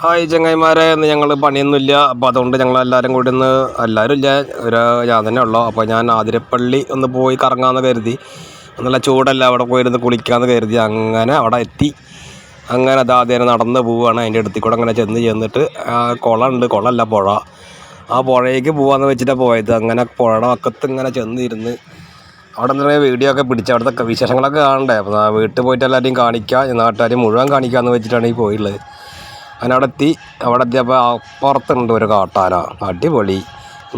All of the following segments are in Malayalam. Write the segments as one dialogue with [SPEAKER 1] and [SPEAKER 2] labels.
[SPEAKER 1] ഹായ് ചങ്ങായിമാരെ, ഇന്ന് ഞങ്ങൾ പണിയൊന്നുമില്ല. അപ്പോൾ അതുകൊണ്ട് ഞങ്ങളെല്ലാവരും കൂടി ഇന്ന് എല്ലാവരും ഇല്ല, ഞാൻ തന്നെ ഉള്ളൂ. അപ്പോൾ ഞാൻ ആതിരപ്പള്ളി ഒന്ന് പോയി കറങ്ങാമെന്ന് കരുതി. നല്ല ചൂടല്ല, അവിടെ പോയിരുന്ന് കുളിക്കാമെന്ന് കരുതി. അങ്ങനെ അവിടെ എത്തി. അങ്ങനെ അത് ആദ്യം നടന്ന് പോവുകയാണ്. അതിൻ്റെ അടുത്ത് കൂടെ അങ്ങനെ ചെന്നിട്ട് കുളമുണ്ട്, കുളമല്ല പുഴ. ആ പുഴയ്ക്ക് പോകാമെന്ന് വെച്ചിട്ടാണ് പോയത്. അങ്ങനെ പുഴയുടെ വക്കത്ത് ഇങ്ങനെ ചെന്നിരുന്ന് അവിടെ നിന്ന് വീഡിയോ ഒക്കെ പിടിച്ച് അവിടുത്തെ വിശേഷങ്ങളൊക്കെ കാണണ്ടേ. അപ്പോൾ വീട്ടിൽ പോയിട്ട് എല്ലാവരെയും കാണിക്കുക, നാട്ടുകാർ മുഴുവൻ കാണിക്കാമെന്ന് വെച്ചിട്ടാണ് ഈ പോയുള്ളത്. അങ്ങനെ അവിടെ എത്തിയപ്പോൾ അപ്പുറത്തുണ്ട് ഒരു കാട്ടാന. അടിപൊളി.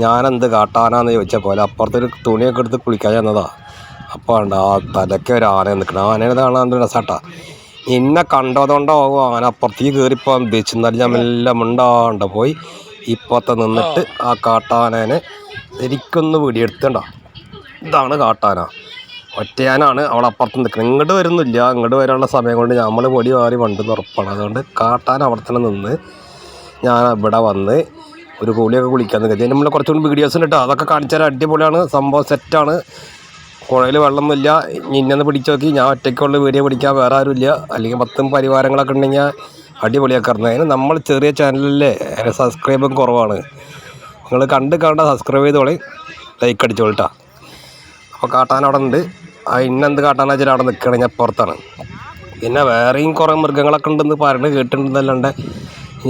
[SPEAKER 1] ഞാനെന്ത് കാട്ടാനാന്ന് ചോദിച്ചാൽ പോലെ അപ്പുറത്തൊരു തുണിയൊക്കെ എടുത്ത് കുളിക്കാൻ ചെന്നതാണ്. അപ്പോൾ ഉണ്ട് ആ തലയ്ക്ക് ഒരു ആന നിൽക്കണം. ആനേനെ കാണാൻ രസാട്ടാ. എന്നെ കണ്ടതുകൊണ്ടാവും ആന അപ്പുറത്തേക്ക് കയറിപ്പോകാൻ ഉദ്ദേശിച്ചു. എന്നാലും ഞാൻ എല്ലാം ഉണ്ടാണ്ട് പോയി ഇപ്പുറത്ത് നിന്നിട്ട് ആ കാട്ടാനേനെ ശരിക്കൊന്ന് വീടിയെടുത്തണ്ട. ഇതാണ് കാട്ടാന. ഒറ്റയാനാണ് അവിടെ അപ്പുറത്ത് നിൽക്കുന്നത്. ഇങ്ങോട്ട് വരുന്നില്ല. ഇങ്ങോട്ട് വരാനുള്ള സമയം കൊണ്ട് നമ്മൾ പൊടി മാറി വണ്ടെന്ന് ഉറപ്പാണ്. അതുകൊണ്ട് കാട്ടാൻ അവിടെ തന്നെ നിന്ന് ഞാൻ ഇവിടെ വന്ന് ഒരു കൂലിയൊക്കെ കുളിക്കാൻ നിൽക്കുക. നമ്മൾ കുറച്ചുകൂടി വീഡിയോസ് ഉണ്ട് കേട്ടോ, അതൊക്കെ കാണിച്ചാൽ അടിപൊളിയാണ്. സംഭവം സെറ്റാണ്. പുഴയിൽ വെള്ളമൊന്നുമില്ല. ഇന്നൊന്ന് പിടിച്ച് നോക്കി. ഞാൻ ഒറ്റയ്ക്കുള്ള വീഡിയോ പിടിക്കാൻ വേറെ ആരുമില്ല. അല്ലെങ്കിൽ 10 പരിവാരങ്ങളൊക്കെ ഉണ്ടെങ്കിൽ അടിപൊളിയൊക്കെ ഇറങ്ങുന്നത്. അതിന് നമ്മൾ ചെറിയ ചാനലിലെ സബ്സ്ക്രൈബും കുറവാണ്. നിങ്ങൾ കണ്ട സബ്സ്ക്രൈബ് ചെയ്തോളി, ലൈക്ക് അടിച്ചോളൂ കേട്ടോ. അപ്പോൾ കാട്ടാൻ അവിടെ ഉണ്ട്. ഇന്നെന്ത് കാട്ടാന്ന് വെച്ചാൽ അവിടെ നിൽക്കുകയാണെങ്കിൽ ഞാൻ പുറത്താണ്. പിന്നെ വേറെയും കുറേ മൃഗങ്ങളൊക്കെ ഉണ്ടെന്ന് പറഞ്ഞ് കേട്ടിട്ടുണ്ടെന്നല്ലാണ്ട്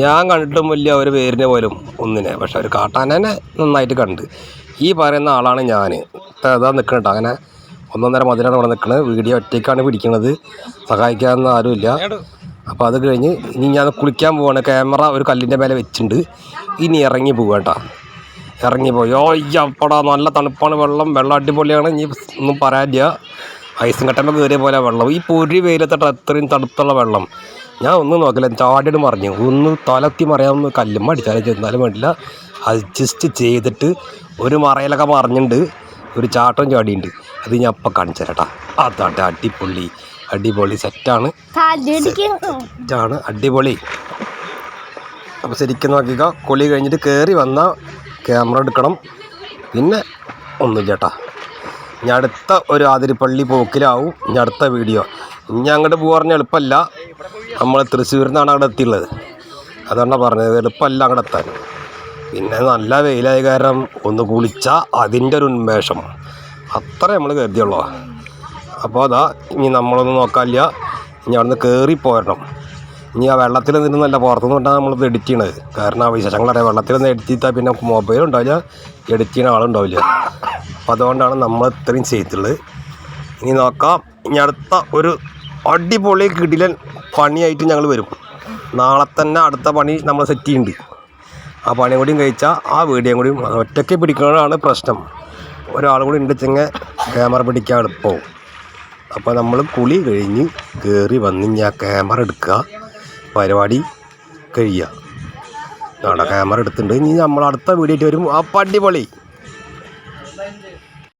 [SPEAKER 1] ഞാൻ കണ്ടിട്ടും വലിയ ഒരു പേരിനെ പോലും ഒന്നിനെ. പക്ഷെ ഒരു കാട്ടാനെ നന്നായിട്ട് കണ്ട്. ഈ പറയുന്ന ആളാണ് ഞാൻ. അതാ നിൽക്കണം കേട്ടോ. അങ്ങനെ 1.5 മതിലാണ് ഇവിടെ നിൽക്കുന്നത്. വീഡിയോ ഒറ്റയ്ക്കാണ് പിടിക്കുന്നത്, സഹായിക്കാനൊന്നും ആരുമില്ല. അപ്പോൾ അത് കഴിഞ്ഞ് ഇനി ഞാൻ കുളിക്കാൻ പോവാണ്. ക്യാമറ ഒരു കല്ലിൻ്റെ മേലെ വെച്ചിട്ടുണ്ട്. ഇനി ഇറങ്ങി പോവുക കേട്ടോ. ഇറങ്ങിപ്പോയി. അപ്പടാ നല്ല തണുപ്പാണ്. വെള്ളം അടിപൊളിയാണ്. ഇനി ഒന്നും പറയാനില്ല. ഐസും കട്ടമ്പോൾ കയറിയ പോലെ വെള്ളം. ഈ പൊരി വെയിലത്തിട്ട് അത്രയും തണുത്തുള്ള വെള്ളം. ഞാൻ ഒന്നും നോക്കില്ല, ചാടിയിട്ട് മറിഞ്ഞു. ഒന്ന് തലത്തി മറിയാവുന്ന കല്ലുമ്മ അടിച്ചാലും ചെന്നാലും വേണ്ടില്ല. അഡ്ജസ്റ്റ് ചെയ്തിട്ട് ഒരു മറയിലൊക്കെ മറിഞ്ഞിട്ടുണ്ട്, ഒരു ചാട്ടം ചാടിയുണ്ട്. അത് ഞാൻ അപ്പം കാണിച്ചു തരാം കേട്ടോ. അതാട്ടെ അടിപൊളി സെറ്റാണ്, അടിപൊളി. അപ്പോൾ ശരിക്കും നോക്കിക്കോ. കുളി കഴിഞ്ഞിട്ട് കയറി വന്ന ക്യാമറ എടുക്കണം. പിന്നെ ഒന്നുമില്ല കേട്ടോ. ഇനി അടുത്ത ഒരു ആതിരപ്പള്ളി പോക്കിലാവും ഇനി അടുത്ത വീഡിയോ. ഇനി അങ്ങോട്ട് പോകാൻ എളുപ്പമല്ല. നമ്മൾ തൃശ്ശൂരിൽ നിന്നാണ് അവിടെ എത്തിയുള്ളത്. അതുകൊണ്ടാണ് പറഞ്ഞത്, എളുപ്പമല്ല അങ്ങോട്ട് എത്താൻ. പിന്നെ നല്ല വെയിലായ കാരണം ഒന്ന് കുളിച്ചാൽ അതിൻ്റെ ഒരു ഉന്മേഷം അത്ര നമ്മൾ കരുതിയുള്ളൂ. അപ്പോൾ അതാ ഇനി നമ്മളൊന്നും നോക്കാനില്ല. ഇനി അവിടെ നിന്ന് കയറിപ്പോരണം. ഇനി ആ വെള്ളത്തിൽ നിന്നല്ല പുറത്തുനിന്ന് കൊണ്ടാണ് നമ്മളിത് എഡിറ്റ് ചെയ്യണത്. കാരണം ആ വിശേഷങ്ങളറിയാം. വെള്ളത്തിൽ നിന്ന് എഡിറ്റ് ചെയ്താൽ പിന്നെ മൊബൈലും ഉണ്ടാവില്ല, എഡിറ്റ് ചെയ്യുന്ന ആളുണ്ടാവില്ല. അപ്പോൾ അതുകൊണ്ടാണ് നമ്മൾ ഇത്രയും ചെയ്തിട്ടുള്ളത്. ഇനി നോക്കാം. ഇനി അടുത്ത ഒരു അടിപൊളി കിടിലൻ പണിയായിട്ട് ഞങ്ങൾ വരും. നാളെ തന്നെ അടുത്ത പണി നമ്മൾ സെറ്റ് ചെയ്യുന്നുണ്ട്. ആ പണി കൂടിയും കഴിച്ചാൽ ആ വീഡിയോയും കൂടിയും ഒറ്റയ്ക്ക് പിടിക്കുന്നതാണ് പ്രശ്നം. ഒരാൾ കൂടി ഉണ്ടെച്ചെങ്കിൽ ക്യാമറ പിടിക്കാൻ എളുപ്പവും. അപ്പോൾ നമ്മൾ കുളി കഴിഞ്ഞ് കയറി വന്ന് ഞാൻ ക്യാമറ എടുക്കുക, പരിപാടി കഴിയുക. അവിടെ ക്യാമറ എടുത്തിട്ടുണ്ട്. ഇനി നമ്മൾ അടുത്ത വീഡിയോ ആയിട്ട് വരും. ആ അടിപൊളി.